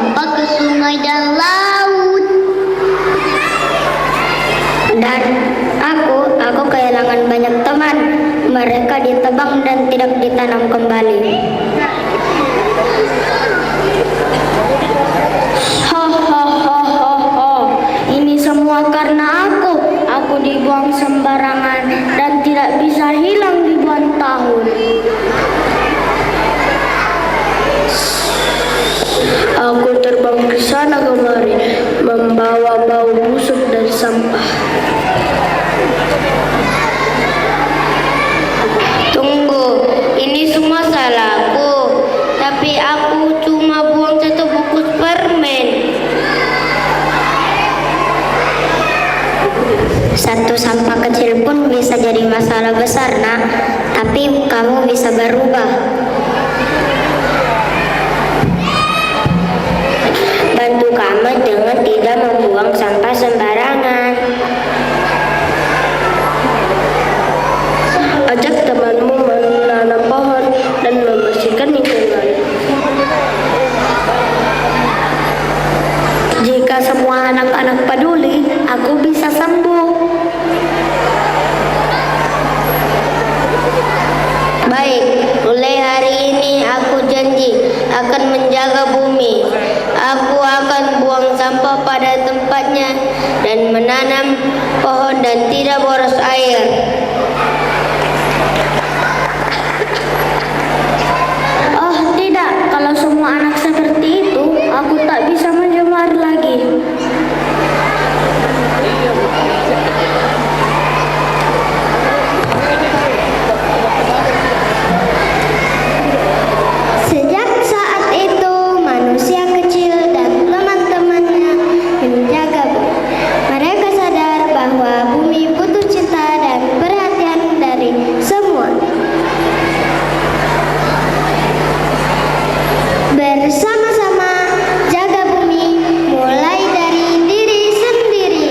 sampah ke sungai dan laut. Dan aku kehilangan banyak teman. Mereka ditebang dan tidak ditanam kembali. Ini semua karena aku dibuang sembarangan dan tidak bisa hilang ribuan tahun. Aku terbang ke sana kemari, membawa bau busuk dan sampah. Tunggu, ini semua salahku. Tapi aku cuma buang satu bungkus permen. Satu sampah kecil pun bisa jadi masalah besar, nak. Tapi kamu bisa berubah. Bantu kamu dengan tidak membuang sampah sembarangan. Ajak temanmu menanam pohon dan membersihkan lingkungan. Jika semua anak-anak peduli, aku bisa sembuh. Baik, mulai hari ini aku janji akan menjaga bumi. Aku akan buang sampah pada tempatnya dan menanam pohon dan tidak boros air. Oh tidak, kalau semua anak seperti itu, aku tak bisa menjemur lagi. Sejak saat itu, manusia kecil dan teman-temannya menjaga bumi. Mereka sadar bahwa bumi butuh cinta dan perhatian dari semua. Bersama-sama jaga bumi, mulai dari diri sendiri.